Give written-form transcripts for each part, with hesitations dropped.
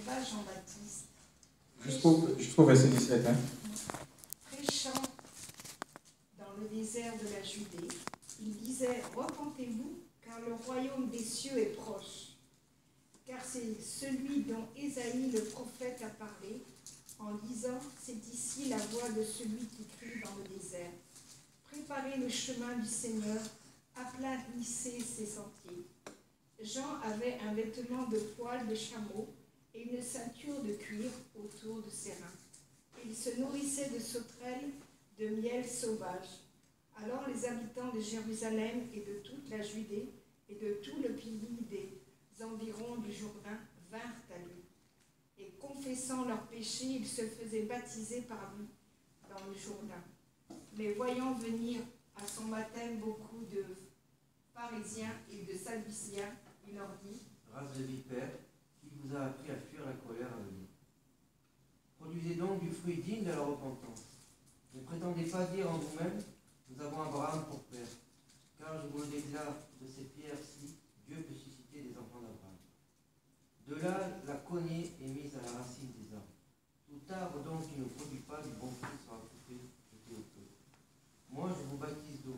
va Jean-Baptiste. Jusqu'au verset 17. Hein. Prêchant dans le désert de la Judée, il disait, repentez-vous, car le royaume des cieux est proche. Car c'est celui dont Ésaïe le prophète a parlé, en disant, c'est ici la voix de celui qui crie dans le désert. Préparez le chemin du Seigneur, aplanissez ses sentiers. Jean avait un vêtement de poil de chameau et une ceinture de cuir autour de ses reins. Il se nourrissait de sauterelles, de miel sauvage. Alors les habitants de Jérusalem et de toute la Judée et de tout le pays des environs du Jourdain vinrent à lui. Et confessant leurs péchés, ils se faisaient baptiser par lui dans le Jourdain. Mais voyant venir à son baptême beaucoup de pharisiens et de sadduciens, il leur dit, race de vipères, qui vous a appris à fuir la colère à venir. Produisez donc du fruit digne de la repentance. Ne prétendez pas dire en vous-même, nous avons Abraham pour père, car je vous le déclare, de ces pierres-ci, Dieu peut susciter des enfants d'Abraham. De là, la cognée est mise à la racine des arbres. Tout arbre donc qui ne produit pas du bon fruit sera coupé, jeté au feu. Moi, je vous baptise d'eau,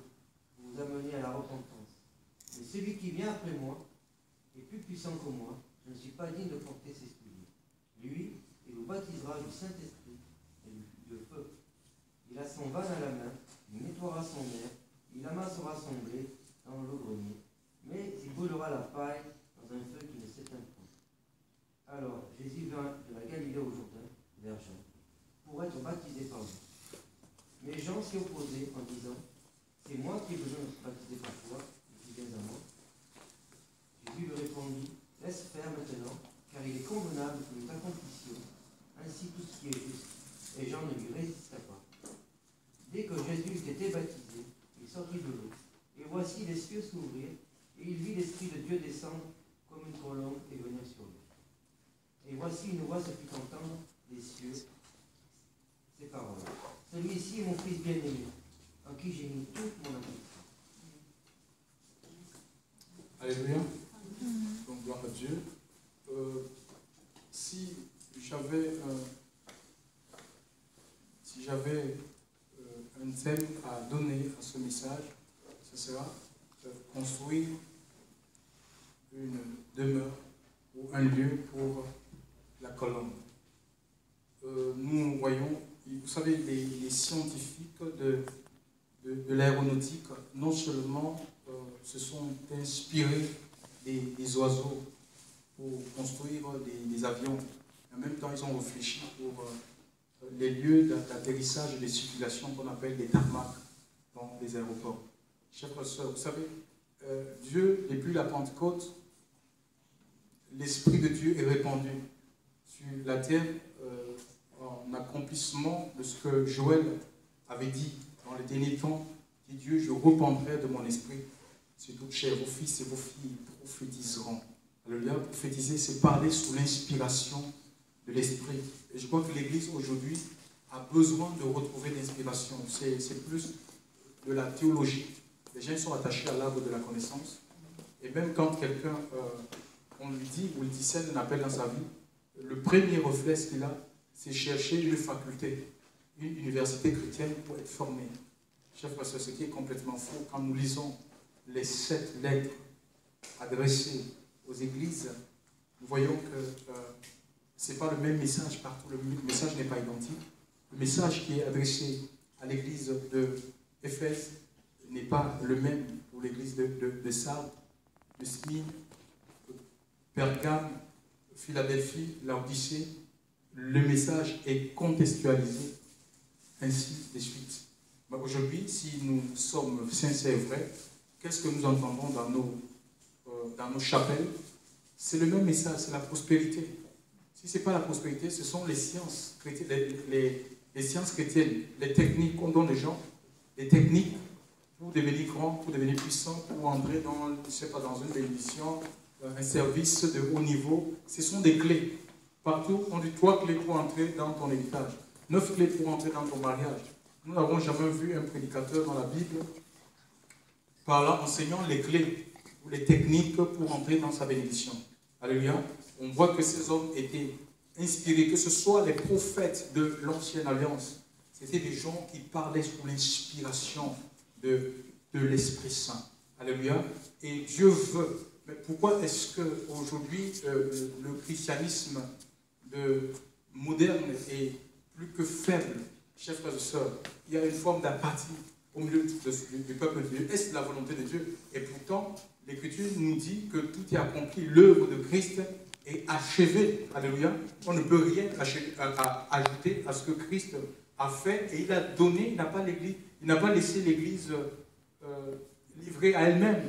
pour vous amener à la repentance. Mais celui qui vient après moi est plus puissant que moi, je ne suis pas digne de porter ses souliers. Lui, il vous baptisera du Saint-Esprit et de feu. Il a son van à la main, il nettoiera son air, il amassera son blé dans le grenier, mais il brûlera la paille dans un feu qui ne s'éteint point. Alors, Jésus vint de la Galilée au Jourdain, vers Jean, pour être baptisé par lui. Mais Jean s'y opposait en disant, c'est moi qui ai besoin d'être baptisé par toi, et qui viens à moi. Jésus lui répondit, laisse faire maintenant, car il est convenable que nous accomplissions ainsi tout ce qui est juste. Et Jean ne lui résista pas. Dès que Jésus eut été baptisé, il sortit de l'eau. Et voici les cieux s'ouvrir, et il vit l'Esprit de Dieu descendre comme une colombe et venir sur lui. Et voici une voix se fit entendre des cieux, ces paroles. Celui-ci est mon fils bien-aimé, en qui j'ai mis toute mon affection. Alléluia. Donc, gloire à Dieu. Si j'avais un thème à donner à ce message, ce sera construire une demeure ou un lieu pour la colombe. Nous voyons, vous savez, les scientifiques de l'aéronautique, non seulement se sont inspirés des oiseaux pour construire des avions, en même temps ils ont réfléchi pour les lieux d'atterrissage et de circulation qu'on appelle les tarmacs dans les aéroports. Chers frères et sœurs, vous savez, Dieu, depuis la Pentecôte, l'Esprit de Dieu est répandu sur la terre en accomplissement de ce que Joël avait dit dans les derniers temps, dit Dieu, je répandrai de mon esprit sur toute chair, vos fils et vos filles prophétiseront. Alléluia, prophétiser, c'est parler sous l'inspiration de l'Esprit. Et je crois que l'Église aujourd'hui a besoin de retrouver l'inspiration. C'est plus de la théologie. Les gens sont attachés à l'arbre de la connaissance. Et même quand quelqu'un, on lui dit, ou il discerne un appel dans sa vie, le premier réflexe qu'il a, c'est chercher une faculté, une université chrétienne pour être formé. Chers frères et sœurs, ce qui est complètement faux, quand nous lisons les 7 lettres adressées aux églises, nous voyons que ce n'est pas le même message partout, le message n'est pas identique. Le message qui est adressé à l'église de Éphèse n'est pas le même pour l'église de Sardes, de Smyrne, Pergame, Philadelphie, Laodicée. Le message est contextualisé, ainsi de suite. Mais aujourd'hui, si nous sommes sincères et vrais, qu'est-ce que nous entendons dans nos chapelles? C'est le même message, c'est la prospérité. Si ce n'est pas la prospérité, ce sont les sciences chrétiennes, les sciences chrétiennes, les techniques qu'on donne aux gens, les techniques pour devenir grand, pour devenir puissant, pour entrer dans, je sais pas, dans une bénédiction, un service de haut niveau. Ce sont des clés. Partout, on dit 3 clés pour entrer dans ton héritage, 9 clés pour entrer dans ton mariage. Nous n'avons jamais vu un prédicateur dans la Bible enseignant les clés ou les techniques pour entrer dans sa bénédiction. Alléluia. On voit que ces hommes étaient inspirés, que ce soit les prophètes de l'Ancienne Alliance, c'était des gens qui parlaient sous l'inspiration de l'Esprit Saint. Alléluia. Et Dieu veut. Mais pourquoi est-ce qu'aujourd'hui, le christianisme moderne est plus que faible, chers frères et sœurs? Il y a une forme d'apathie au milieu du peuple de Dieu. Est-ce la volonté de Dieu? Et pourtant, l'Écriture nous dit que tout est accompli. L'œuvre de Christ est achevée. Alléluia. On ne peut rien ajouter à ce que Christ a fait. Et il a donné, il n'a pas laissé l'Église livrée à elle-même.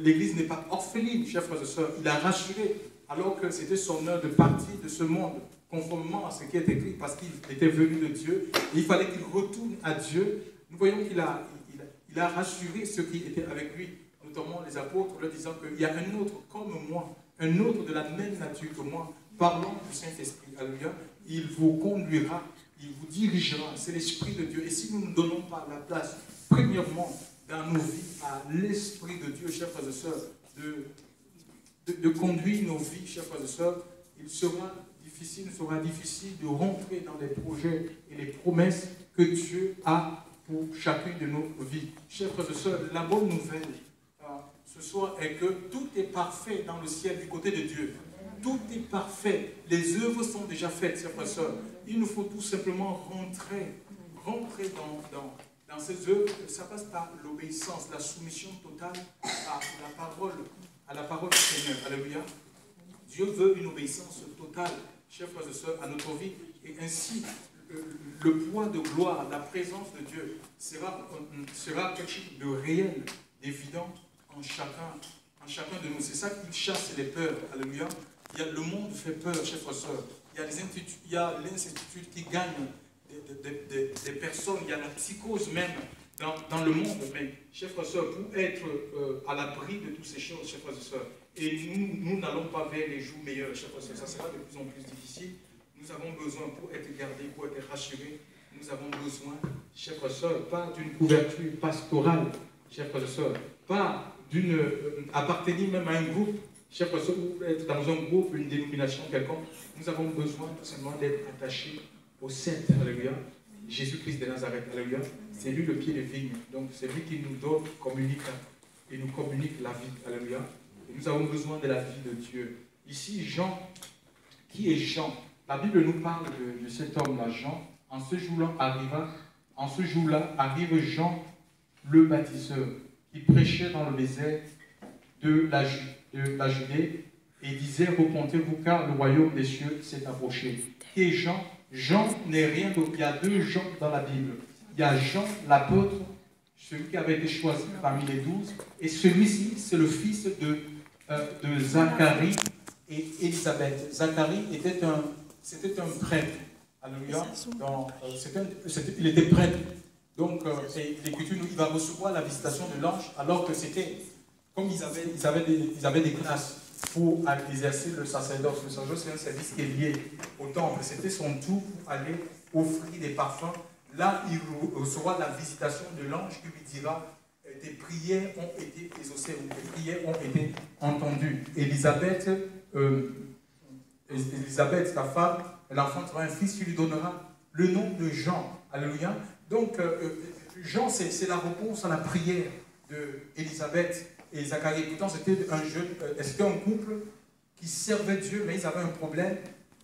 L'Église n'est pas orpheline, chers frères et sœurs. Il a rassuré, alors que c'était son heure de partie de ce monde, conformément à ce qui est écrit, parce qu'il était venu de Dieu. Et il fallait qu'il retourne à Dieu. Nous voyons qu'il a rassuré ceux qui étaient avec lui, notamment les apôtres, leur disant qu'il y a un autre comme moi, un autre de la même nature que moi, parlant du Saint-Esprit. Alléluia. Il vous conduira, il vous dirigera. C'est l'Esprit de Dieu. Et si nous ne donnons pas la place, premièrement, dans nos vies, à l'Esprit de Dieu, chers frères et sœurs, de conduire nos vies, chers frères et sœurs, il sera difficile de rentrer dans les projets et les promesses que Dieu a pour chacune de nos vies. Chers frères et sœurs, la bonne nouvelle ce soir est que tout est parfait dans le ciel du côté de Dieu. Tout est parfait. Les œuvres sont déjà faites, chers frères et sœurs. Il nous faut tout simplement rentrer dans ces œuvres. Ça passe par l'obéissance, la soumission totale à la parole du Seigneur. Alléluia. Dieu veut une obéissance totale, chers frères et sœurs, à notre vie. Et ainsi, le poids de gloire, la présence de Dieu sera quelque chose de réel, d'évident en chacun de nous. C'est ça qui chasse les peurs. Alléluia. Le monde fait peur, chers frères et sœurs. Il y a l'incertitude qui gagne des personnes. Il y a la psychose même dans le monde. Mais, chers frères et sœurs, pour être à l'abri de toutes ces choses, chers frères et sœurs, et nous n'allons pas vers les jours meilleurs, chers frères et sœurs, ça sera de plus en plus difficile. Nous avons besoin, pour être gardés, pour être rassurés, nous avons besoin, chers frères et sœurs, pas d'une couverture pastorale, chers frères et sœurs, pas appartenir même à un groupe, chers frères et sœurs, ou être dans un groupe, une dénomination quelconque. Nous avons besoin tout simplement d'être attachés au Saint, alléluia, Jésus-Christ de Nazareth, alléluia. C'est lui le pied de vigne, donc c'est lui qui nous donne, nous communique la vie, alléluia. Et nous avons besoin de la vie de Dieu. Ici, Jean, qui est Jean? La Bible nous parle de cet homme-là, Jean. En ce jour-là arrive Jean le baptiseur, qui prêchait dans le désert de la Judée et disait: repentez-vous car le royaume des cieux s'est approché. Et Jean n'est rien d'autre. Il y a deux Jean dans la Bible. Il y a Jean l'apôtre, celui qui avait été choisi parmi les 12, et celui-ci, c'est le fils de Zacharie et Élisabeth. Zacharie c'était un prêtre. Alléluia. Il était prêtre. Donc, l'Écriture nous dit qu'il va recevoir la visitation de l'ange, alors que c'était, comme ils avaient des classes pour exercer le sacerdoce. Le sacerdoce, c'est un service qui est lié au temple. C'était son tour pour aller offrir des parfums. Là, il recevra la visitation de l'ange qui lui dira: tes prières ont été exaucées, ou tes prières ont été entendues. Élisabeth, ta femme, elle enfantera un fils, tu lui donneras le nom de Jean. Alléluia. Donc, Jean, c'est la réponse à la prière d'Élisabeth et Zacharie. Pourtant, c'était un couple qui servait Dieu, mais ils avaient un problème.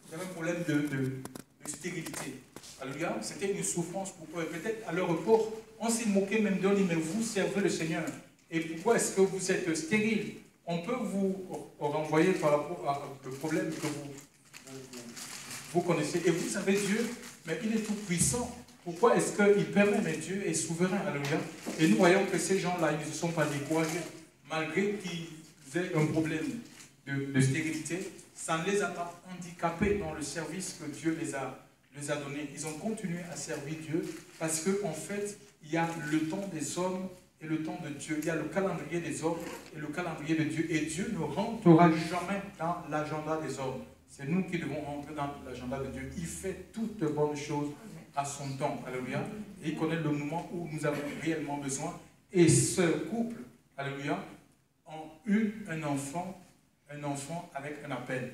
Ils avaient un problème de stérilité. Alléluia. C'était une souffrance pour eux. Peut-être à leur époque, on s'est moqué même d'eux, mais vous servez le Seigneur. Et pourquoi est-ce que vous êtes stérile? On peut vous renvoyer par rapport au problème que vous connaissez. Et vous savez Dieu, mais il est tout puissant. Pourquoi est-ce qu'il permet? Mais Dieu est souverain. Alléluia. Et nous voyons que ces gens-là, ils ne se sont pas découragés. Malgré qu'ils aient un problème de stérilité, ça ne les a pas handicapés dans le service que Dieu les a donné. Ils ont continué à servir Dieu parce qu'en fait, il y a le temps des hommes et le temps de Dieu. Il y a le calendrier des hommes et le calendrier de Dieu. Et Dieu ne rentrera jamais dans l'agenda des hommes. C'est nous qui devons rentrer dans l'agenda de Dieu. Il fait toutes bonnes choses à son temps. Alléluia. Et il connaît le moment où nous avons réellement besoin. Et ce couple, alléluia, ont eu un enfant avec un appel.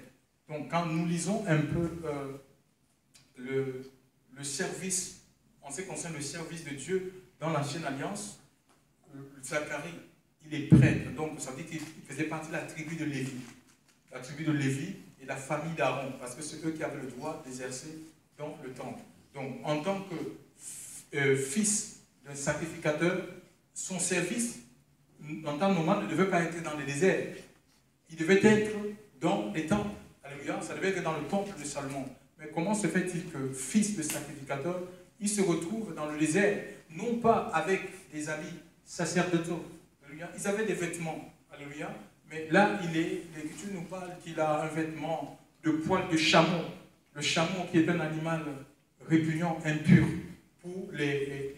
Donc quand nous lisons un peu le service, en ce qui concerne le service de Dieu dans l'Ancienne Alliance, Zacharie, il est prêtre, donc ça veut dire qu'il faisait partie de la tribu de Lévi. La tribu de Lévi et la famille d'Aaron, parce que c'est eux qui avaient le droit d'exercer dans le temple. Donc en tant que fils d'un sacrificateur, son service, en temps normal, ne devait pas être dans le désert. Il devait être dans les temples. Alléluia, ça devait être dans le temple de Salomon. Mais comment se fait-il que, fils de sacrificateur, il se retrouve dans le désert, non pas avec des habits sacerdotaux. Alléluia. Ils avaient des vêtements. Alléluia. Mais là, l'Écriture nous parle qu'il a un vêtement de poil de chameau. Le chameau qui est un animal répugnant, impur pour les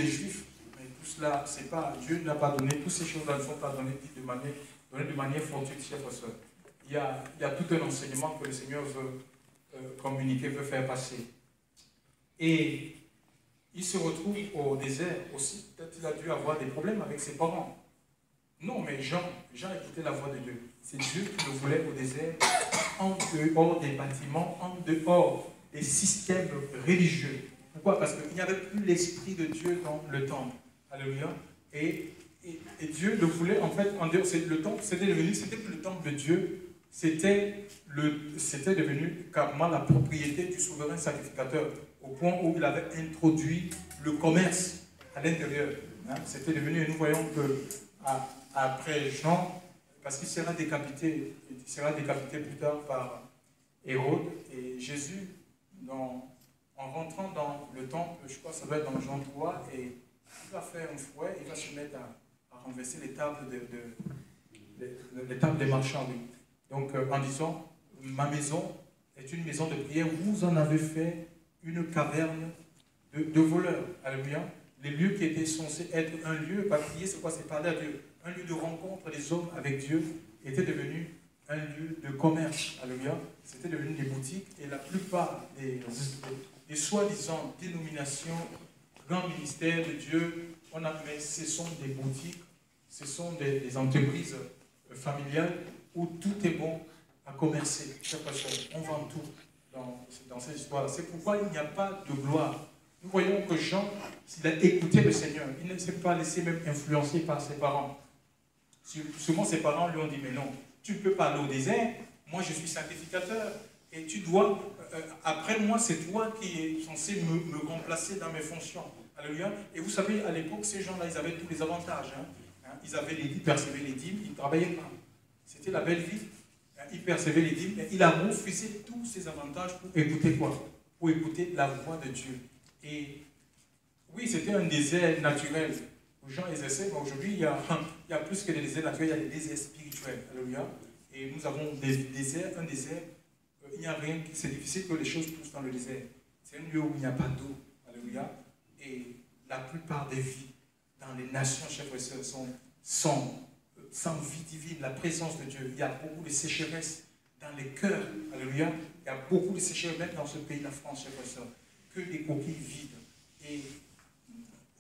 Juifs. Mais tout cela, c'est pas, Dieu n'a pas donné, toutes ces choses-là ne sont pas données de manière fortuite, chers frères. Il y a tout un enseignement que le Seigneur veut communiquer, veut faire passer. Et il se retrouve au désert aussi. Peut-être qu'il a dû avoir des problèmes avec ses parents. Non, mais Jean écoutait la voix de Dieu. C'est Dieu qui le voulait au désert, en dehors des bâtiments, en dehors des systèmes religieux. Pourquoi? Parce qu'il n'y avait plus l'Esprit de Dieu dans le temple. Alléluia. Et Dieu le voulait, en fait, en dehors, le temple, c'était plus le temple de Dieu, c'était devenu carrément la propriété du souverain sacrificateur, au point où il avait introduit le commerce à l'intérieur. Hein? C'était devenu, et nous voyons que après Jean, parce qu'il sera décapité plus tard par Hérode, et Jésus, en rentrant dans le temple, je crois que ça va être dans Jean 3, et il va faire un fouet, il va se mettre à renverser les tables des marchands. Oui. Donc en disant, ma maison est une maison de prière, vous en avez fait une caverne de voleurs. Alléluia. Les lieux qui étaient censés être un lieu, pas prier, c'est quoi? C'est parler à Dieu. Un lieu de rencontre des hommes avec Dieu était devenu un lieu de commerce. Alléluia. C'était devenu des boutiques, et la plupart des soi-disant dénominations, grands ministères de Dieu, mais ce sont des boutiques, ce sont des entreprises familiales où tout est bon à commercer. On vend tout dans cette histoire. C'est pourquoi il n'y a pas de gloire. Nous voyons que Jean, s'il a écouté le Seigneur, il ne s'est pas laissé même influencer par ses parents. Souvent, ses parents lui ont dit, mais non, tu ne peux pas aller au désert, moi je suis sacrificateur, et tu dois, après moi, c'est toi qui es censé me remplacer dans mes fonctions. Alléluia. Et vous savez, à l'époque, ces gens-là, ils avaient tous les avantages. Ils percevaient les dîmes, ils ne travaillaient pas. C'était la belle vie. Il percevait les dîmes, mais il a refusé tous ces avantages pour écouter quoi? Pour écouter la voix de Dieu. Et oui, c'était un désert naturel où Jean exerçait, mais aujourd'hui, il y a plus que des déserts naturels, il y a des déserts spirituels. Alléluia. Et nous avons un désert, il n'y a rien, c'est difficile que les choses poussent dans le désert. C'est un lieu où il n'y a pas d'eau. Alléluia. Et la plupart des vies dans les nations, chers frères et sœurs, sont sans vie divine, la présence de Dieu. Il y a beaucoup de sécheresse dans les cœurs. Alléluia. Il y a beaucoup de sécheresse même dans ce pays, la France, chers frères et sœurs. Que des coquilles vides. Et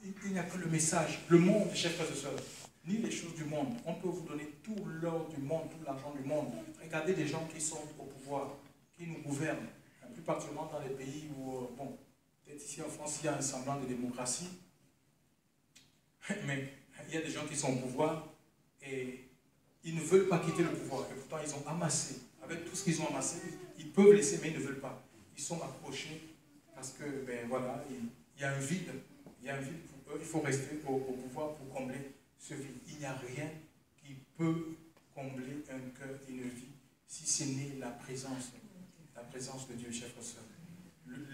il n'y a que le message. Le monde, chers frères et sœurs, ni les choses du monde. On peut vous donner tout l'or du monde, tout l'argent du monde. Regardez les gens qui sont au pouvoir, qui nous gouvernent, plus particulièrement dans les pays où, bon, peut-être ici en France, il y a un semblant de démocratie, mais il y a des gens qui sont au pouvoir et ils ne veulent pas quitter le pouvoir. Et pourtant, ils ont amassé. Avec tout ce qu'ils ont amassé, ils peuvent laisser, mais ils ne veulent pas. Ils sont accrochés parce que, ben voilà, il y a un vide. Il y a un vide pour eux. Il faut rester au pouvoir pour combler ce vide. Il n'y a rien qui peut combler un cœur et une vie si ce n'est la présence de Dieu, chers frères et sœurs.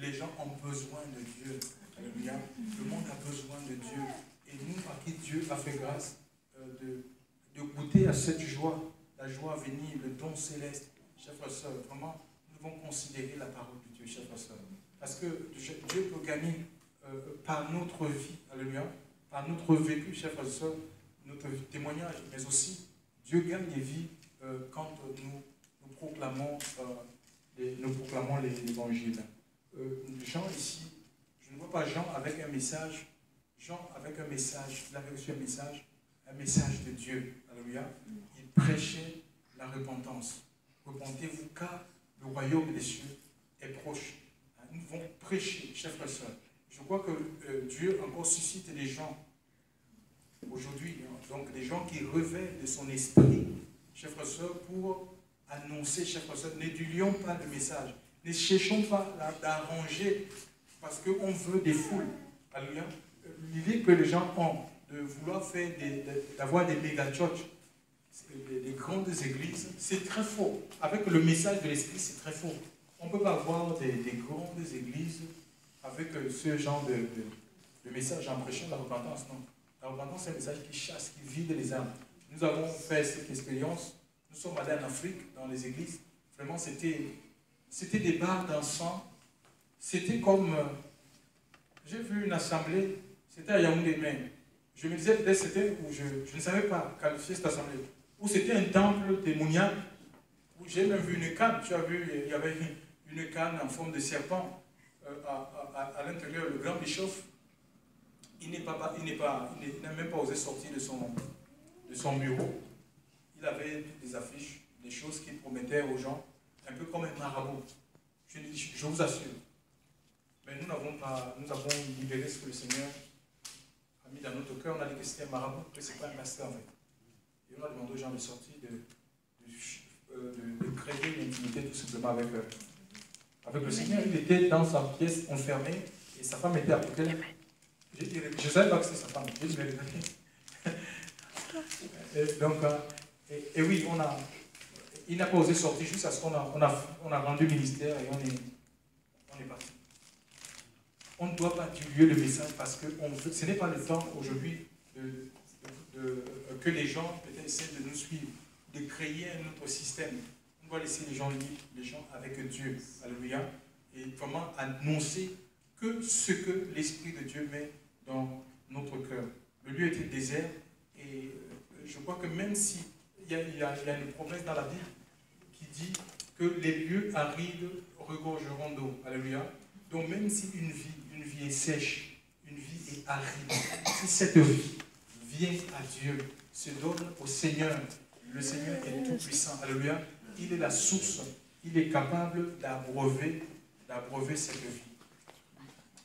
Les gens ont besoin de Dieu. Alléluia. Le monde a besoin de Dieu. Et nous, à qui Dieu a fait grâce de goûter à cette joie, la joie à venir, le don céleste. Chers frères et sœurs, vraiment, nous devons considérer la parole de Dieu, chers frères et sœurs. Parce que Dieu peut gagner par notre vie, alléluia, par notre vécu, chers frères et sœurs, notre témoignage, mais aussi Dieu gagne les vies quand nous proclamons l'évangile. Jean ici, je ne vois pas Jean avec un message. Jean avec un message, il avait reçu un message de Dieu. Alléluia. Il prêchait la repentance. Repentez-vous car le royaume des cieux est proche. Nous devons prêcher, chers frères et sœurs. Je crois que Dieu encore suscite des gens aujourd'hui, donc des gens qui révèlent de son esprit, chers frères et sœurs, pour annoncer, chers frères et sœurs, n'édulions pas le message. Ne cherchons pas d'arranger parce qu'on veut des foules. Alléluia. L'idée que les gens ont de vouloir faire d'avoir des méga-churches, des grandes églises, c'est très faux. Avec le message de l'esprit, c'est très faux. On ne peut pas avoir des grandes églises avec ce genre de message en prêchant la repentance. Non. La repentance, c'est un message qui chasse, qui vide les âmes. Nous avons fait cette expérience. Nous sommes allés en Afrique, dans les églises. Vraiment, c'était des bars d'encens. C'était comme... j'ai vu une assemblée, c'était à Yaoundé même. Je me disais peut-être c'était où je ne savais pas qualifier cette assemblée. Où c'était un temple démoniaque. Où j'ai même vu une canne. Tu as vu, il y avait une canne en forme de serpent à l'intérieur. Le grand Bischoff, il n'a même pas osé sortir de son bureau. Il avait des affiches, des choses qu'il promettait aux gens, un peu comme un marabout. Je vous assure. Mais nous avons libéré ce que le Seigneur a mis dans notre cœur. On a dit que c'était un marabout, que ce n'est pas un pasteur en fait. Et on a demandé aux gens de sortir, de créer une intimité tout simplement avec le Seigneur. Il était dans sa pièce enfermée et sa femme était à côté. Je ne savais pas que c'était sa femme. J'ai dit, donc, et oui, il n'a pas osé sortir juste à ce qu'on a rendu ministère et on est parti. On ne doit pas diluer le message parce que ce n'est pas le temps aujourd'hui que les gens peut-être essaient de nous suivre, de créer un autre système. On doit laisser les gens libres, les gens avec Dieu. Alléluia. Et vraiment annoncer que ce que l'Esprit de Dieu met dans notre cœur. Le lieu était désert et je crois que même s'il y a une promesse dans la Bible qui dit que les lieux arides regorgeront d'eau. Alléluia. Donc même si une vie est sèche, une vie est aride, si cette vie vient à Dieu, se donne au Seigneur, le Seigneur est tout puissant. Alléluia. Il est la source, il est capable d'abreuver cette vie.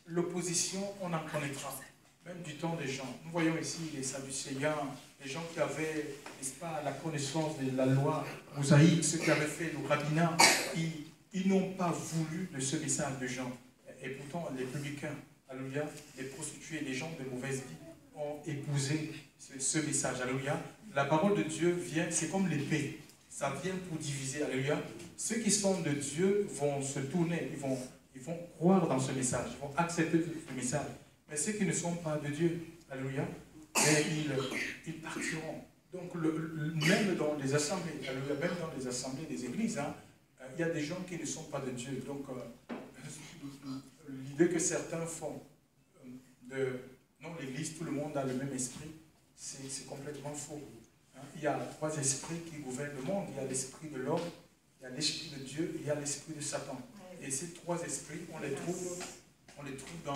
L'opposition, on en connaîtra, même du temps des gens. Nous voyons ici les Sadducéens, les gens qui avaient, n'est-ce pas, la connaissance de la loi mosaïque, ceux qui avaient fait le rabbinat, ils n'ont pas voulu de ce message de Jean. Et pourtant, les publicains, alléluia, les prostituées, les gens de mauvaise vie ont épousé ce message. Alléluia. La parole de Dieu vient, c'est comme l'épée. Ça vient pour diviser. Alléluia. Ceux qui sont de Dieu vont se tourner, ils vont croire dans ce message, ils vont accepter le message. Mais ceux qui ne sont pas de Dieu, alléluia, ils partiront. Donc, même dans les assemblées, alléluia, même dans les assemblées des églises, il y a des gens qui ne sont pas de Dieu. Donc, l'idée que certains font non, l'église, tout le monde a le même esprit, c'est complètement faux. Il y a 3 esprits qui gouvernent le monde. Il y a l'esprit de l'homme, il y a l'esprit de Dieu, et il y a l'esprit de Satan. Et ces 3 esprits, on les trouve dans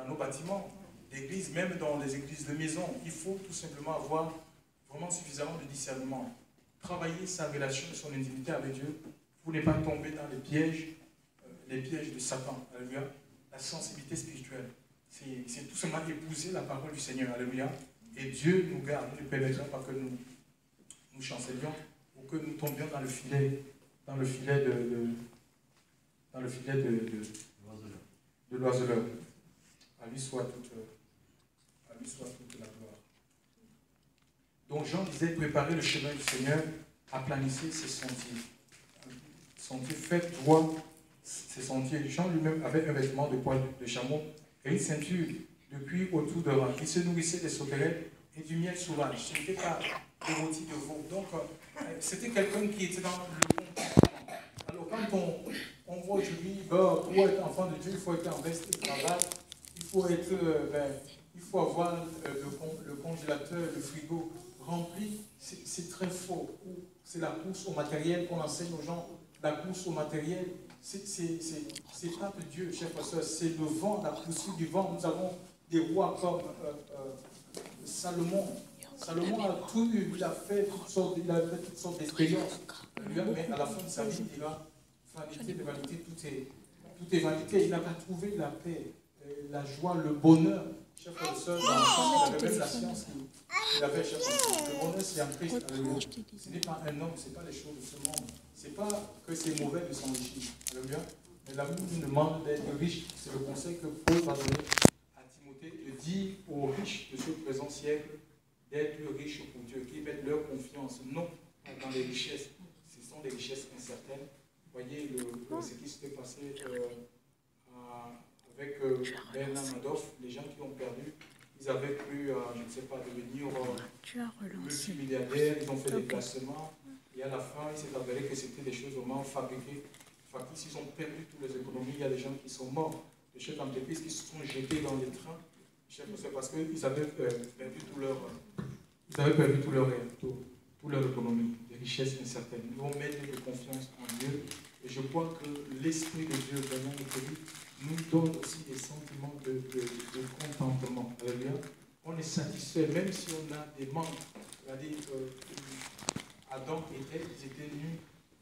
nos bâtiments d'église, même dans les églises de maison. Il faut tout simplement avoir vraiment suffisamment de discernement. Travailler sa relation, son intimité avec Dieu, pour ne pas tomber dans les pièges de Satan. Alléluia. La sensibilité spirituelle. C'est tout simplement épouser la parole du Seigneur. Alléluia. Et Dieu nous garde. Il ne permettra pas que nous chancelions ou que nous tombions dans le filet de l'oiseleur. À lui soit toute la gloire. Donc Jean disait, préparez le chemin du Seigneur, aplanissez ses sentiers. Faites droit ses sentiers. Jean lui-même avait un vêtement de poil de chameau et une ceinture de cuir autour de rein. Il se nourrissait des sauterelles et du miel sauvage. Ce n'était pas des rôtis de veau. Donc, c'était quelqu'un qui était dans le bon. Alors, quand on voit aujourd'hui, pour être enfant de Dieu, il faut être en veste de travail, il faut avoir le congélateur, le frigo rempli. C'est très faux. C'est la course au matériel qu'on enseigne aux gens. La course au matériel, c'est pas de Dieu, chers frères, c'est le vent, la poursuite du vent. Nous avons des rois comme Salomon. Salomon a tout eu, il a fait toutes sortes d'expériences. Mais à la fin de sa vie, il dira vanité de vanité, tout est vanité. Il n'a pas trouvé la paix, la joie, le bonheur. Chers frères et sœurs, il avait même la science qu'il avait. Le bonheur, c'est un Christ. Ce n'est pas un homme, ce n'est pas les choses de ce monde. Ce n'est pas que c'est mauvais de s'enrichir. Alléluia. Mais l'amour nous demande d'être riche. C'est le conseil que Paul va donner à Timothée, de dire aux riches de ce présent siècle d'être riches pour Dieu, qui mettent leur confiance non dans les richesses. Ce sont des richesses incertaines. Voyez ce qui s'était passé avec Bernard Madoff, les gens qui ont perdu, ils avaient pu, je ne sais pas, devenir multimilliardaires, ils ont fait des placements, et à la fin, il s'est avéré que c'était des choses vraiment fabriquées. Factices, ils ont perdu toutes les économies, il y a des gens qui sont morts, des chefs d'entreprise qui se sont jetés dans les trains, c'est parce qu'ils avaient perdu tout leur économie, des richesses incertaines. Nous devons mettre de confiance en Dieu, et je crois que l'Esprit de Dieu, vraiment, nous donne aussi des sentiments de contentement. Alléluia. On est satisfait, même si on a des manques. C'est-à-dire, Adam et Ève, ils étaient nus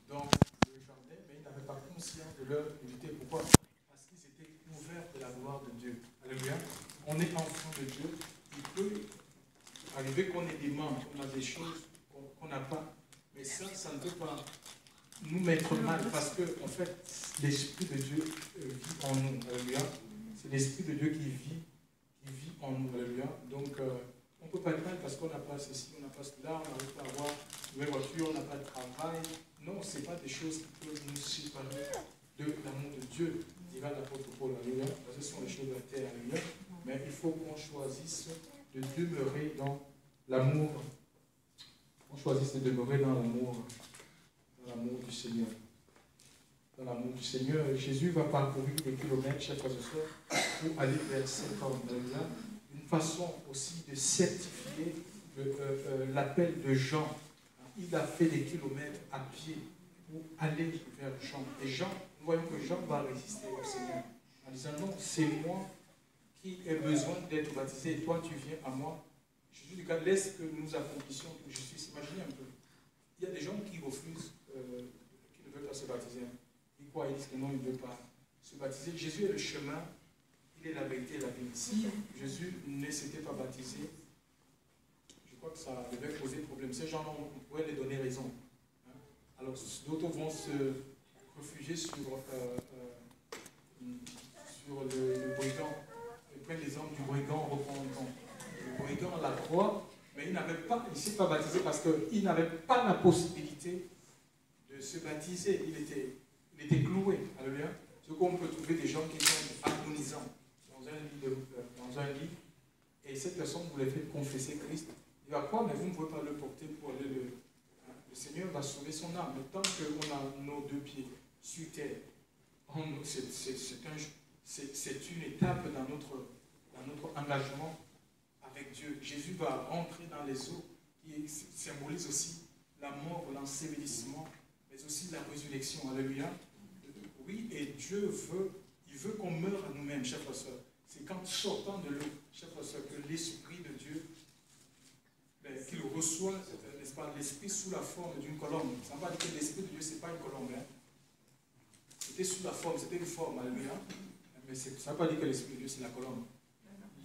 dans le jardin, mais ils n'avaient pas conscience de leur nudité. Pourquoi? Parce qu'ils étaient couverts de la gloire de Dieu. Alléluia. On est enfant de Dieu. Il peut arriver qu'on ait des manques, qu'on a des choses qu'on n'a pas. Mais ça ne peut pas nous mettre mal, parce que, en fait, l'Esprit de Dieu vit en nous. Alléluia. C'est l'Esprit de Dieu qui vit en nous. Alléluia. Donc, on ne peut pas être mal parce qu'on n'a pas ceci, on n'a pas cela, on n'arrive pas à avoir une nouvelle voiture, on n'a pas de travail. Non, ce n'est pas des choses qui peuvent nous séparer de l'amour de Dieu, dira l'apôtre Paul. Alléluia. Ce sont les choses de la terre. Alléluia. Mais il faut qu'on choisisse de demeurer dans l'amour. On choisisse de demeurer dans l'amour du Seigneur. Dans l'amour du Seigneur, Jésus va parcourir des kilomètres, chers frères et sœurs, pour aller vers cet homme. Une façon aussi de certifier l'appel de Jean. Il a fait des kilomètres à pied pour aller vers Jean. Et Jean, nous voyons que Jean va résister au Seigneur en disant non, c'est moi qui ai besoin d'être baptisé et toi tu viens à moi. Jésus dit, laisse que nous accomplissions tout. Jésus, imaginez un peu. Il y a des gens qui refusent, qui ne veulent pas se baptiser. Ils croient, ils disent que non, ils ne veulent pas se baptiser. Jésus est le chemin, il est la vérité et la vie. Si Jésus ne s'était pas baptisé, je crois que ça devait poser problème. Ces gens-là, on pourrait les donner raison. Alors, d'autres vont se réfugier sur le brigand. Ils prennent l'exemple du brigand repentant. Le brigand la croix, mais il ne s'est pas baptisé parce qu'il n'avait pas la possibilité de se baptiser. Il était cloué. Alléluia. Ce qu'on peut trouver des gens qui sont agonisants dans un lit, et cette personne, vous les faites confesser Christ. Il va croire, mais vous ne pouvez pas le porter pour aller le Seigneur va sauver son âme. Mais tant qu'on a nos deux pieds sur terre, c'est une étape dans notre engagement avec Dieu. Jésus va rentrer dans les eaux, qui symbolise aussi la mort, l'ensevelissement, mais aussi la résurrection. Alléluia. Oui, et Dieu veut qu'on meure à nous-mêmes, chers frères et sœurs. C'est quand sortant de l'eau, chers frères et sœurs, que l'Esprit de Dieu, qu'il reçoit, n'est-ce pas, l'Esprit sous la forme d'une colombe. Ça ne veut pas dire que l'Esprit de Dieu, ce n'est pas une colombe. Hein. C'était sous la forme, c'était une forme, alléluia. Mais ça ne veut pas dire que l'Esprit de Dieu, c'est la colombe.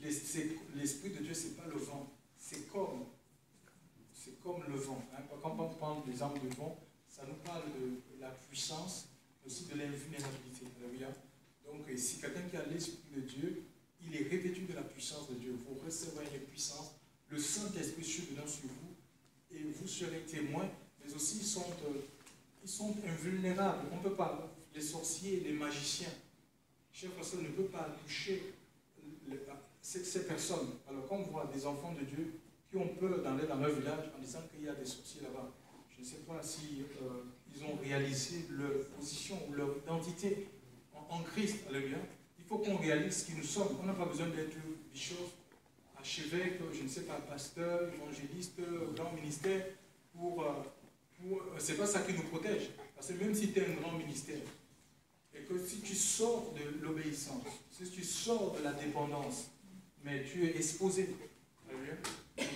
L'Esprit de Dieu, ce n'est pas le vent. C'est comme le vent. Hein. Quand on prend l'exemple du vent, ça nous parle de la puissance, mais aussi de l'invulnérabilité. Alléluia. Donc, si quelqu'un qui a l'Esprit de Dieu, il est revêtu de la puissance de Dieu. Vous recevrez une puissance, le Saint-Esprit survenant sur vous, et vous serez témoins, mais aussi ils sont invulnérables. On ne peut pas, les sorciers, les magiciens, chers frères, ne peuvent pas toucher ces personnes. Alors, quand on voit des enfants de Dieu qui ont peur d'aller dans leur village en disant qu'il y a des sorciers là-bas, je ne sais pas si ils ont réalisé leur position ou leur identité en Christ. Alléluia. Il faut qu'on réalise qui nous sommes. On n'a pas besoin d'être bishop, archevêque, je ne sais pas, pasteur, évangéliste, grand ministère. C'est pas ça qui nous protège. Parce que même si tu es un grand ministère, et que si tu sors de l'obéissance, si tu sors de la dépendance, mais tu es exposé. Alléluia.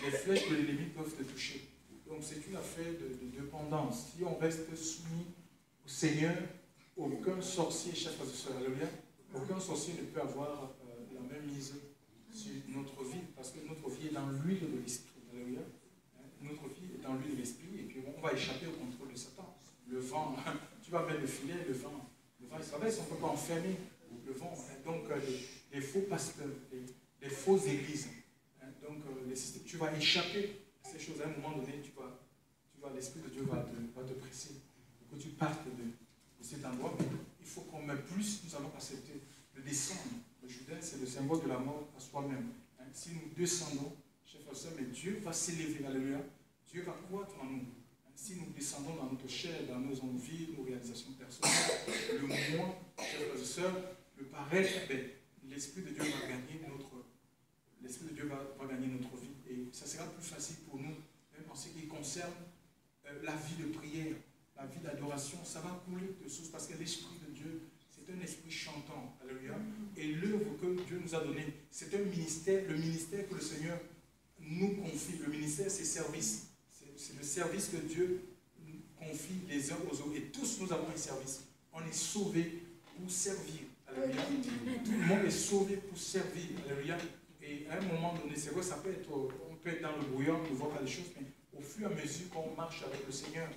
les flèches de l'ennemi peuvent te toucher. Donc c'est une affaire de dépendance. Si on reste soumis au Seigneur, aucun sorcier, chers frères et sœurs, alléluia, aucun sorcier ne peut avoir la même mise sur notre vie, parce que notre vie est dans l'huile de l'esprit, alléluia. Notre vie est dans l'huile de l'esprit, et puis on va échapper au contrôle de Satan. Le vent, tu vas mettre le filet, le vent il s'abaisse, on ne peut pas enfermer le vent. Donc les faux pasteurs, les fausses églises, donc tu vas échapper à ces choses. À un moment donné, l'Esprit de Dieu va te presser pour que tu partes de cet endroit. Mais il faut qu'on mette plus, nous allons accepter de descendre. Le Jourdain, c'est le symbole de la mort à soi-même. Si nous descendons, chers frères et sœurs, mais Dieu va s'élever, alléluia. Dieu va croître en nous. Si nous descendons dans notre chair, dans nos envies, nos réalisations personnelles, le moi, chers frères et sœurs, le paraître, l'Esprit de Dieu va gagner notre vie. Et ça sera plus facile pour nous, même en ce qui concerne la vie de prière, la vie d'adoration. Ça va couler de source parce que l'Esprit de Dieu, c'est un esprit chantant. Alléluia. Et l'œuvre que Dieu nous a donnée, c'est un ministère, le ministère que le Seigneur nous confie. Le ministère, c'est service. C'est le service que Dieu confie les uns aux autres. Et tous nous avons un service. On est sauvés pour servir. Alléluia. Tout le monde est sauvé pour servir. Alléluia. Et à un moment donné, c'est vrai, on peut être dans le brouillard, on ne voit pas les choses, mais au fur et à mesure qu'on marche avec le Seigneur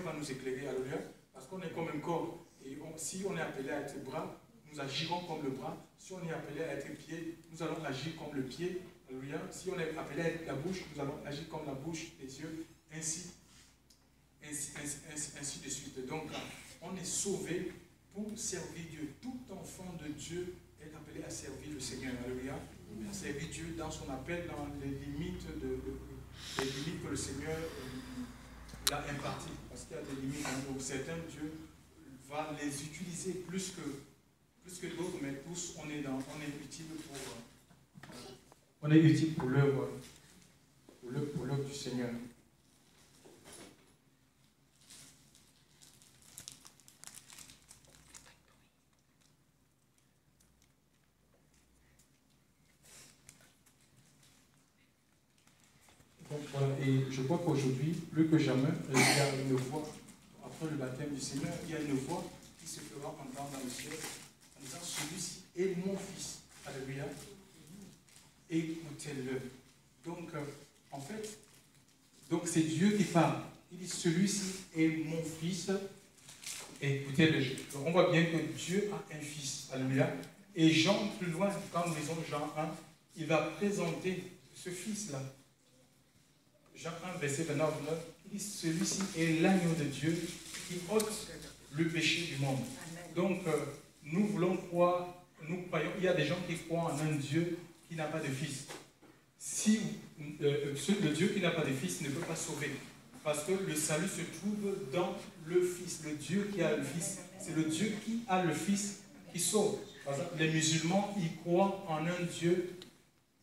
va nous éclairer. Alléluia. Parce qu'on est comme un corps. Et si on est appelé à être bras, nous agirons comme le bras. Si on est appelé à être pied, nous allons agir comme le pied. Alléluia. Si on est appelé à être la bouche, nous allons agir comme la bouche, les yeux, ainsi de suite. Donc, on est sauvé pour servir Dieu. Tout enfant de Dieu est appelé à servir le Seigneur. Alléluia. À servir Dieu dans son appel, dans les limites que le Seigneur l'a imparties. Parce qu'il y a des limites. Donc, certains, Dieu va les utiliser plus que d'autres, mais tous, on est utile pour l'œuvre du Seigneur. Donc, voilà. Et je crois qu'aujourd'hui, plus que jamais, il y a une voix, après le baptême du Seigneur, il y a une voix qui se fera entendre dans le ciel, en disant, celui-ci est mon fils. Alléluia. Écoutez-le. Donc, en fait, c'est Dieu qui parle. Il dit, celui-ci est mon fils. Écoutez-le. On voit bien que Dieu a un fils. Alléluia. Et Jean, plus loin, quand nous lisons Jean 1, il va présenter ce fils-là. Jean 1, verset 29, il dit, celui-ci est l'agneau de Dieu qui ôte le péché du monde. Donc, nous voulons croire, nous croyons, il y a des gens qui croient en un Dieu qui n'a pas de fils. Si le Dieu qui n'a pas de fils ne peut pas sauver, parce que le salut se trouve dans le Fils, le Dieu qui a le Fils. C'est le Dieu qui a le Fils qui sauve. Par exemple, les musulmans, ils croient en un Dieu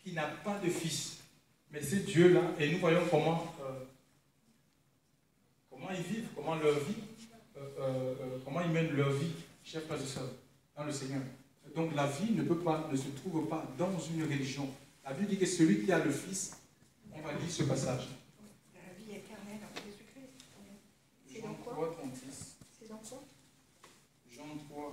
qui n'a pas de fils. Mais ce Dieu-là, et nous voyons comment ils vivent, comment ils mènent leur vie, chers frères et sœurs, dans le Seigneur. Donc la vie ne se trouve pas dans une religion. La Bible dit que celui qui a le Fils, on va lire ce passage. La vie éternelle en Jésus-Christ. C'est Jean dans quoi? 3, 36. C'est dans quoi? Jean 3.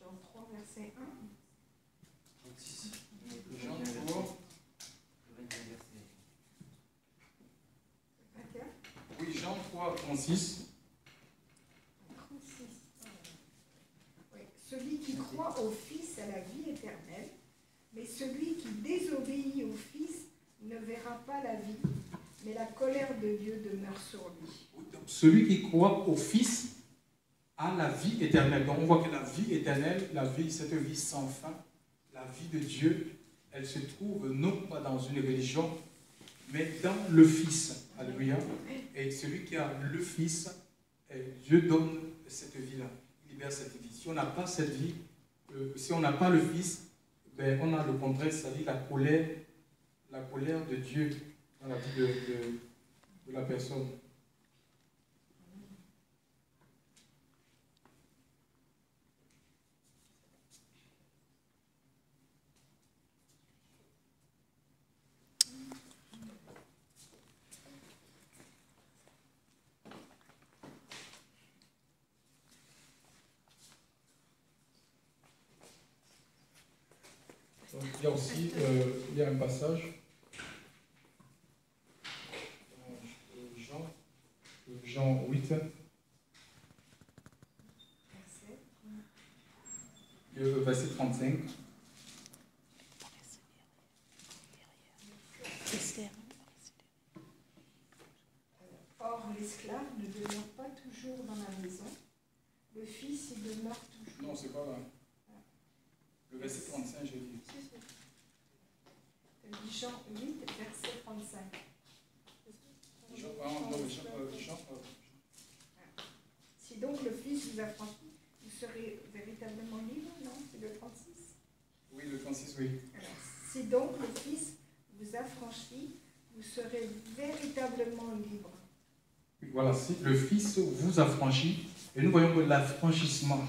Jean 3, verset 1. 36. Jean 3. 21. Oui, Jean 3, 36. 36. Oui. Celui qui croit au Fils a la vie éternelle, mais celui qui désobéit au Fils ne verra pas la vie, mais la colère de Dieu demeure sur lui. Celui qui croit au Fils a la vie éternelle. Donc on voit que la vie éternelle, cette vie sans fin, la vie de Dieu, elle se trouve non pas dans une religion, mais dans le Fils. Alléluia. Et celui qui a le Fils, Dieu donne cette vie-là. Il libère cette vie. Si on n'a pas cette vie, si on n'a pas le Fils, on a le contraire, c'est-à-dire la colère de Dieu dans la vie de la personne. il y a aussi il y a un passage dans Jean 8, verset 35. Or, l'esclave ne demeure pas toujours dans la maison, le fils y demeure toujours. Non, c'est pas là. Le verset 35, j'ai dit. Jean 8, verset 35. Si donc le Fils vous affranchit, vous serez véritablement libre, non? C'est le 36. Oui, le 36, oui. Alors, si donc le Fils vous affranchit, vous serez véritablement libre. Voilà, si le Fils vous affranchit, et nous voyons que l'affranchissement,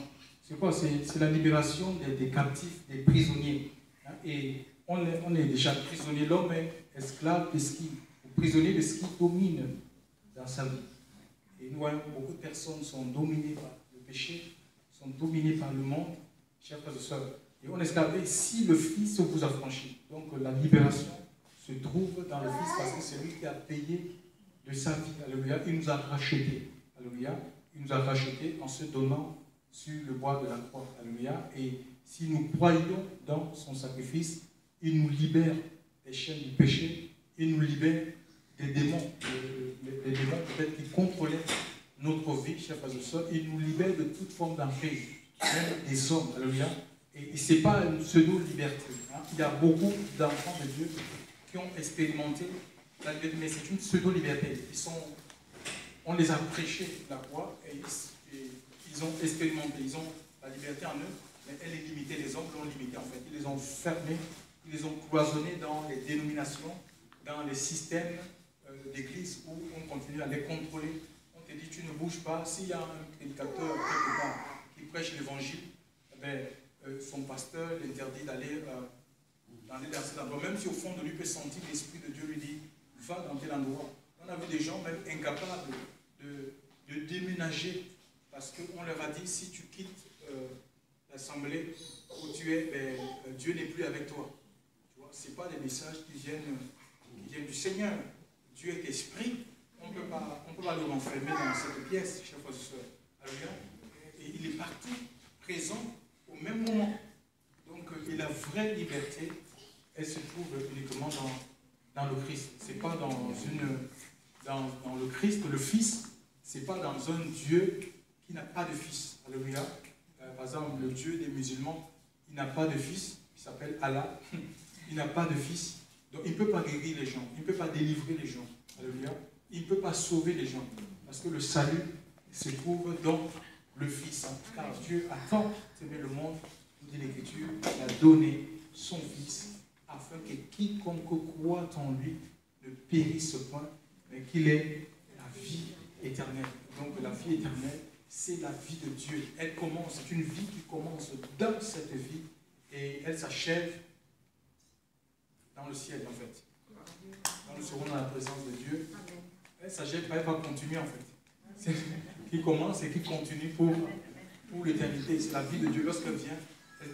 c'est quoi? C'est la libération des captifs, des prisonniers. Hein? Et on est déjà prisonnier, l'homme est esclave de ce qui, prisonnier de ce qui domine dans sa vie. Et nous voyons que beaucoup de personnes sont dominées par le péché, sont dominées par le monde, chers frères et sœurs. Et on est esclave. Et si le Fils vous affranchit, donc la libération se trouve dans le Fils parce que c'est lui qui a payé de sa vie. Alléluia. Il nous a rachetés. Alléluia. Il nous a rachetés en se donnant sur le bois de la croix. Alléluia. Et si nous croyons dans son sacrifice, il nous libère des chaînes du péché, il nous libère des démons, des démons peut-être qui contrôlaient notre vie, chers frères et sœurs, il nous libère de toute forme d'emprise, même des hommes. Alléluia. Et ce n'est pas une pseudo-liberté. Hein. Il y a beaucoup d'enfants de Dieu qui ont expérimenté la liberté, mais c'est une pseudo-liberté. On les a prêchés la croix et ils ont expérimenté, ils ont la liberté en eux, mais elle est limitée. Les hommes l'ont limitée en fait. Ils les ont fermés, ils les ont cloisonnés dans les dénominations, dans les systèmes d'église où on continue à les contrôler. On te dit, tu ne bouges pas. S'il y a un prédicateur quelque part qui prêche l'évangile, son pasteur l'interdit d'aller dans cet endroit. Même si au fond de lui peut sentir l'Esprit de Dieu lui dit, va dans tel endroit. On a vu des gens même incapables de déménager parce qu'on leur a dit, si tu quittes l'assemblée où tu es, Dieu n'est plus avec toi. Ce n'est pas des messages qui viennent du Seigneur. Dieu est esprit. On ne peut pas le renfermer dans cette pièce, chers frères et sœurs. Alléluia. Et il est partout, présent, au même moment. Donc, et la vraie liberté, elle se trouve uniquement dans le Christ. Ce n'est pas dans le Christ, le Fils, ce n'est pas dans un Dieu qui n'a pas de Fils. Alléluia. Par exemple, le Dieu des musulmans, il n'a pas de Fils, il s'appelle Allah. Il n'a pas de Fils. Donc, il ne peut pas guérir les gens, il ne peut pas délivrer les gens. Alléluia. Il ne peut pas sauver les gens. Parce que le salut se trouve dans le Fils. Car Dieu a tant aimé le monde, nous dit l'Écriture, il a donné son Fils, afin que quiconque croit en lui ne périsse point, mais qu'il ait la vie éternelle. Donc la vie éternelle, c'est la vie de Dieu. Elle commence, c'est une vie qui commence dans cette vie et elle s'achève dans le ciel en fait. Quand nous serons dans la présence de Dieu, elle s'achève, elle va continuer en fait. C'est qui commence et qui continue pour l'éternité. C'est la vie de Dieu. Lorsqu'elle vient,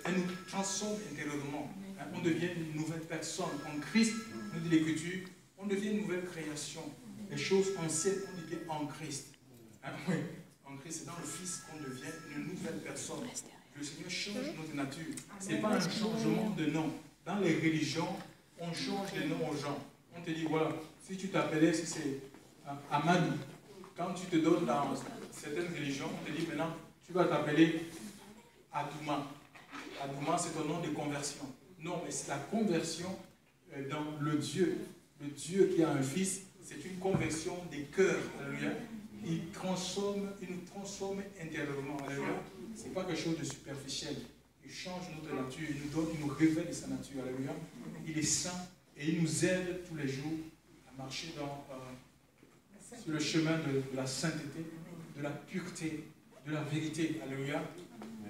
elle nous transforme intérieurement. On devient une nouvelle personne. En Christ, nous dit l'Écriture, on devient une nouvelle création. Les choses anciennes, on devient en Christ. Oui, en Christ, c'est dans le Fils qu'on devient une nouvelle personne. Le Seigneur change notre nature. Ce n'est pas un changement de nom. Dans les religions, on change les noms aux gens. On te dit, voilà, si tu t'appelais, si c'est Amadou, quand tu te donnes dans certaines religions, on te dit maintenant, tu vas t'appeler Adouma. Adouma, c'est ton nom de conversion. Non, mais c'est la conversion dans le Dieu. Le Dieu qui a un Fils, c'est une conversion des cœurs. Alléluia. Il nous transforme intérieurement. Alléluia. Ce n'est pas quelque chose de superficiel. Il change notre nature, il nous révèle sa nature. Alléluia. Il est saint et il nous aide tous les jours à marcher sur le chemin de la sainteté, de la pureté, de la vérité. Alléluia.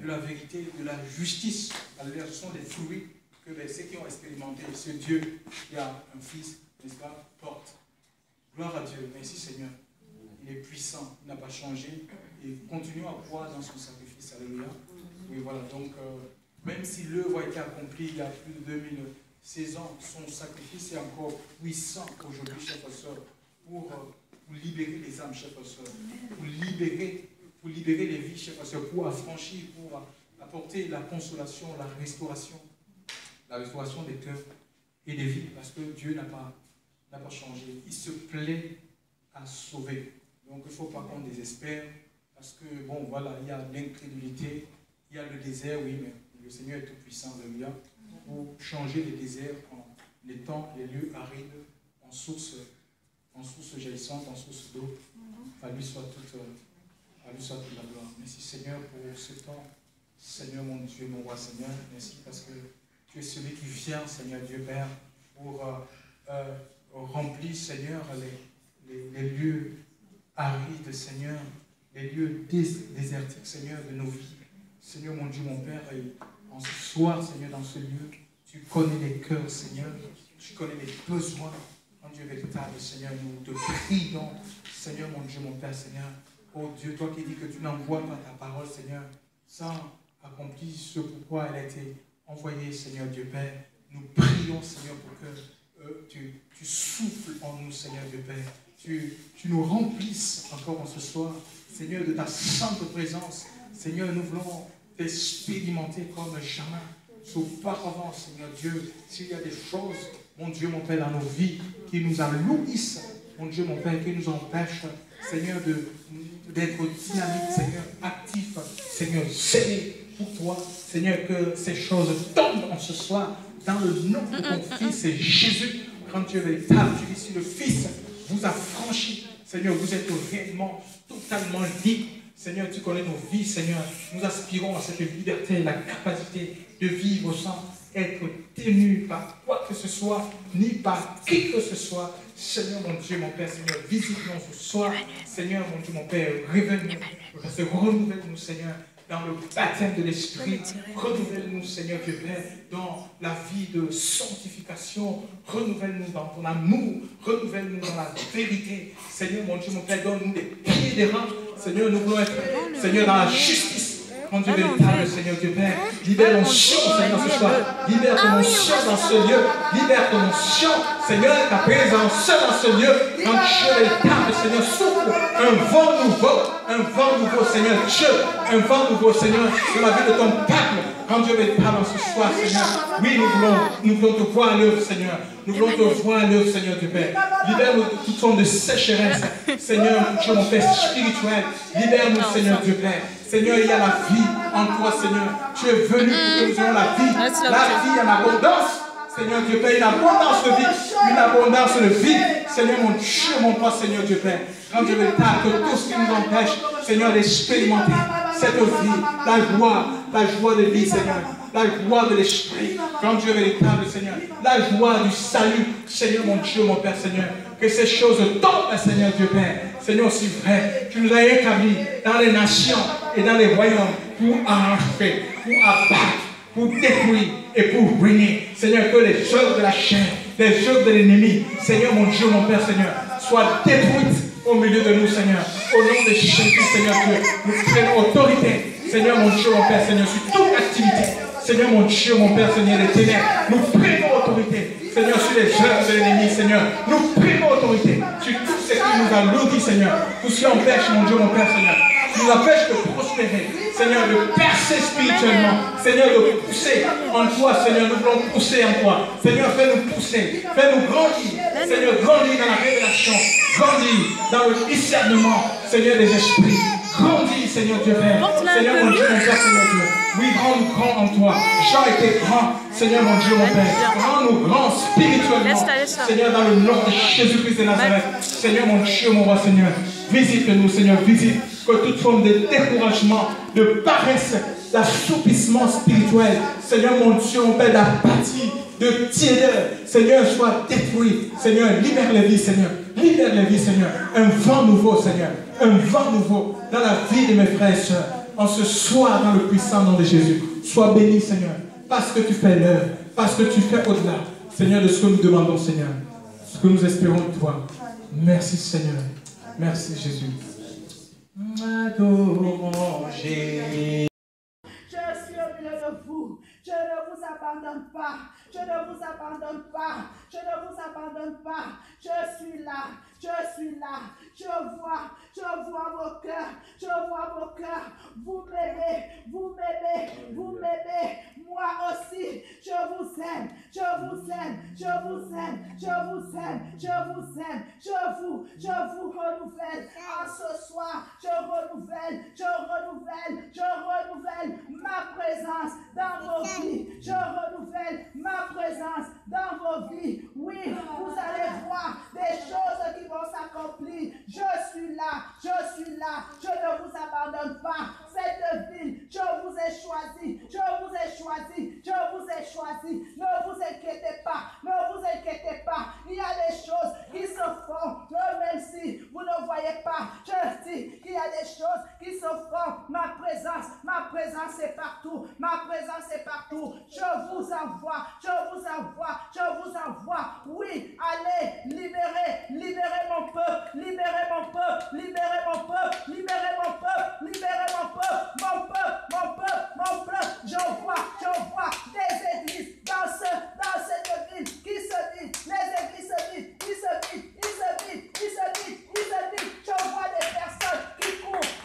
De la vérité, de la justice. Alléluia. Ce sont des fruits que ceux qui ont expérimenté ce Dieu qui a un Fils, n'est-ce pas, porte. Gloire à Dieu. Merci Seigneur. Il est puissant, il n'a pas changé. Et continuons à croire dans son sacrifice. Alléluia. Et voilà, donc, même si l'œuvre a été accomplie il y a plus de 2016 ans, son sacrifice est encore puissant aujourd'hui, chers frères et sœurs, pour libérer les âmes, chers frères et sœurs, pour libérer les vies, chers frères et sœurs, pour affranchir, pour apporter la consolation, la restauration des cœurs et des vies, parce que Dieu n'a pas changé. Il se plaît à sauver. Donc il ne faut pas qu'on désespère, parce que, bon, voilà, il y a l'incrédulité, il y a le désert, oui, mais le Seigneur est tout-puissant, alléluia, pour changer les déserts en les temps, les lieux arides, en source jaillissante, en source d'eau. À lui soit toute la gloire. Merci Seigneur pour ce temps. Seigneur mon Dieu, mon roi Seigneur, merci parce que tu es celui qui vient, Seigneur Dieu Père, pour remplir, Seigneur, les lieux arides, Seigneur, les lieux désertiques, Seigneur, de nos vies. Seigneur mon Dieu, mon Père, et en ce soir, Seigneur, dans ce lieu, tu connais les cœurs, Seigneur, tu connais les besoins. En Dieu véritable, Seigneur, nous te prions, Seigneur mon Dieu, mon Père, Seigneur. Oh Dieu, toi qui dis que tu n'envoies pas ta parole, Seigneur, sans accomplir ce pourquoi elle a été envoyée, Seigneur Dieu Père. Nous prions, Seigneur, pour que tu souffles en nous, Seigneur Dieu Père. Tu nous remplisses encore en ce soir, Seigneur, de ta sainte présence. Seigneur, nous voulons t'expérimenter comme jamais. Auparavant, Seigneur Dieu, s'il y a des choses, mon Dieu, mon Père, dans nos vies, qui nous alourdissent, mon Dieu, mon Père, qui nous empêchent, Seigneur, d'être dynamique, Seigneur, actif, Seigneur, zélé pour toi, Seigneur, que ces choses tombent en ce soir, dans le nom de ton Fils, c'est Jésus, quand Dieu est véritable, tu dis, si le Fils vous a franchi, Seigneur, vous êtes réellement, totalement libre. Seigneur, tu connais nos vies, Seigneur. Nous aspirons à cette liberté, la capacité de vivre sans être tenu par quoi que ce soit, ni par qui que ce soit. Seigneur, mon Dieu, mon Père, Seigneur, visite-nous ce soir. Seigneur, mon Dieu, mon Père, révèle-nous, renouvelle-nous, Seigneur, dans le baptême de l'Esprit. Renouvelle-nous, Seigneur Dieu Père, dans la vie de sanctification. Renouvelle-nous dans ton amour. Renouvelle-nous dans la vérité. Seigneur, mon Dieu, mon Père, donne-nous des pieds d'airain. Seigneur, nous voulons être, Seigneur, dans la justice. Mon Dieu véritable, Seigneur Dieu Père, libère ton chien, Seigneur, ce soir. Libère ton chien dans ce lieu. Libère ton chien, Seigneur, ta présence dans ce lieu. Quand Dieu véritable, Seigneur, souffle un vent nouveau, Seigneur Dieu, un vent nouveau, Seigneur, dans la vie de ton peuple. Quand Dieu véritable ce soir, Seigneur, oui, nous voulons te voir à l'œuvre, Seigneur. Nous voulons te voir à l'œuvre, Seigneur Dieu Père. Libère-nous de toute forme de sécheresse, Seigneur, Dieu, mon Père spirituel. Libère-nous, Seigneur Dieu Père. Seigneur, il y a la vie en toi, Seigneur. Tu es venu pour que nous ayons la vie en abondance. Seigneur Dieu Père, une abondance de vie, une abondance de vie. Seigneur, mon Dieu, mon Père, Seigneur Dieu Père. Quand Dieu veut que tout ce qui nous empêche, Seigneur, d'expérimenter cette vie, la joie de vie, Seigneur. La joie de l'esprit, quand Dieu est véritable, Seigneur. La joie du salut, Seigneur, mon Dieu, mon Père, Seigneur. Que ces choses tombent, Seigneur Dieu Père. Seigneur, si vrai, tu nous as établis dans les nations et dans les royaumes pour arracher, pour abattre, pour détruire et pour ruiner. Seigneur, que les œuvres de la chair, les œuvres de l'ennemi, Seigneur, mon Dieu, mon Père, Seigneur, soient détruites au milieu de nous, Seigneur. Au nom de Jésus, Seigneur Dieu, nous prenons autorité, Seigneur, mon Dieu, mon Père, Seigneur, sur toute activité. Seigneur, mon Dieu, mon Père, Seigneur, les ténèbres, nous prenons autorité, Seigneur, sur les œuvres de l'ennemi, Seigneur. Nous prenons autorité sur tout ce qui nous a alourdis, Seigneur. Tout ce qui empêche, mon Dieu, mon Père, Seigneur, nous empêche de prospérer, Seigneur, de percer spirituellement, Seigneur, de pousser en toi, Seigneur. Nous voulons pousser en toi. Seigneur, fais-nous pousser, fais-nous grandir, Seigneur, grandir dans la révélation, grandir dans le discernement, Seigneur, des esprits. Grandis, Seigneur Dieu Père. Seigneur, mon Dieu, mon Père, Seigneur Dieu. Oui, rends-nous grands en toi. Jean était grand, Seigneur, mon Dieu, mon Père. Rends-nous grands spirituellement, Seigneur, dans le nom de Jésus-Christ de Nazareth. Seigneur, mon Dieu, mon roi, Seigneur. Visite-nous, Seigneur, visite. Que toute forme de découragement, de paresse, d'assoupissement spirituel, Seigneur, mon Dieu, mon Père, d'apathie, de tiédeur, Seigneur, soit détruit. Seigneur, libère les vies, Seigneur. Libère les vies, Seigneur. Un vent nouveau, Seigneur. Un vent nouveau dans la vie de mes frères et sœurs. En ce soir, dans le puissant nom de Jésus. Sois béni, Seigneur. Parce que tu fais l'œuvre. Parce que tu fais au-delà, Seigneur, de ce que nous demandons, Seigneur. Ce que nous espérons de toi. Merci, Seigneur. Merci, Jésus. Adorons Jésus. Je suis au milieu de vous. Je ne vous abandonne pas. Je ne vous abandonne pas. Je ne vous abandonne pas. Je suis là. Je suis là. Je vois vos cœurs. Je vois vos cœurs. Vous m'aimez. Vous m'aimez. Vous m'aimez. Moi aussi. Je vous aime. Je vous aime. Je vous aime. Je vous aime. Je vous aime. Je vous renouvelle. En ce soir, je renouvelle ma présence dans vos vies. Je renouvelle ma présence dans vos vies. Oui, vous allez voir des choses qui vont s'accomplir. Je suis là. Je suis là. Je ne vous abandonne pas. Cette ville, je vous ai choisi. Je vous ai choisi. Je vous ai choisi. Ne vous inquiétez pas. Ne vous inquiétez pas. Il y a des choses qui se font, même si vous ne voyez pas. Je dis qu'il y a des choses qui se font. Ma présence est partout. Ma présence est partout. Je vous envoie. Oui, allez, libérez mon peuple. Libérez mon peuple. J'envoie des églises dans cette ville qui se vident. Les églises se vident. Je vois des personnes qui courent. Je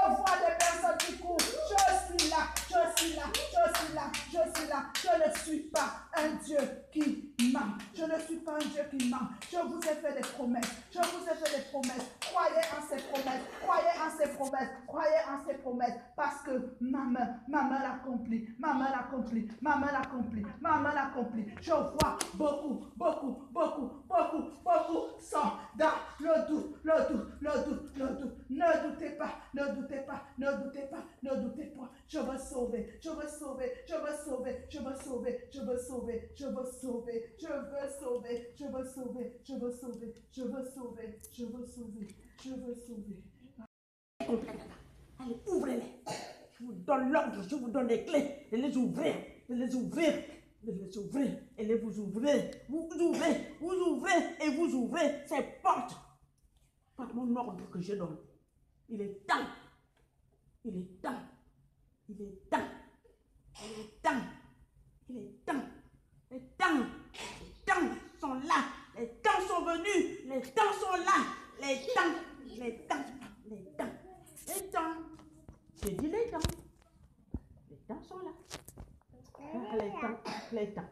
vois des personnes qui courent. Je suis là. Je ne suis pas un Dieu qui ment. Je vous ai fait des promesses. Croyez en ces promesses. Parce que maman l'accomplit. Je vois beaucoup sont dans le doute. Ne doutez pas. Je veux sauver. Allez, ouvrez-les. Je vous donne l'ordre, je vous donne les clés. Et les ouvrir. Et vous ouvrez. Vous ouvrez ces portes. Par mon ordre que je donne. Il est temps. Les temps sont là. Les temps sont venus. Les temps sont là. Les temps. J'ai dit les temps. Les temps sont là. Les temps.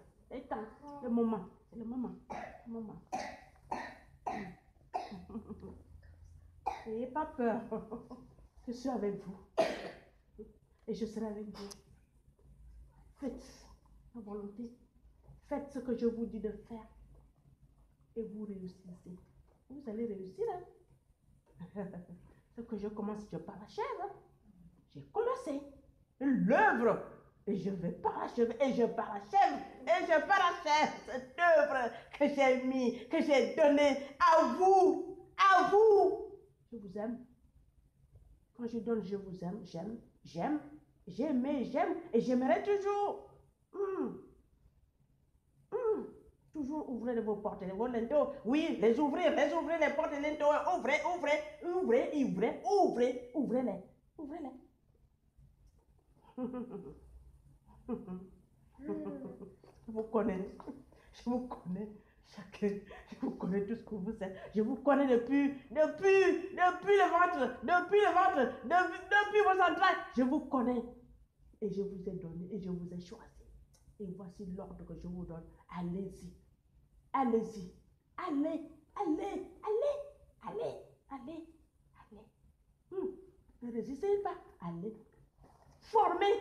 Le moment. N'ayez pas peur. Je suis avec vous. Et je serai avec vous. Faites ma volonté. Faites ce que je vous dis de faire. Et vous réussissez. Vous allez réussir. Ce que je commence, je parachève. J'ai commencé l'œuvre. Et je vais parachever. Et je parachève. Cette œuvre que j'ai mis, que j'ai donnée à vous. Je vous aime. Quand je donne, je vous aime. J'aime et j'aimerai toujours. Toujours ouvrez vos portes, vos linteaux. Oui, les ouvrir, les portes, les linteaux. Ouvrez-les. Je vous connais. Chacun, je vous connais tout ce que vous êtes. Je vous connais depuis le ventre, depuis vos entrailles. Je vous connais. Et je vous ai donné, et je vous ai choisi. Et voici l'ordre que je vous donne. Allez-y. Allez. Ne résistez pas. Allez. Formez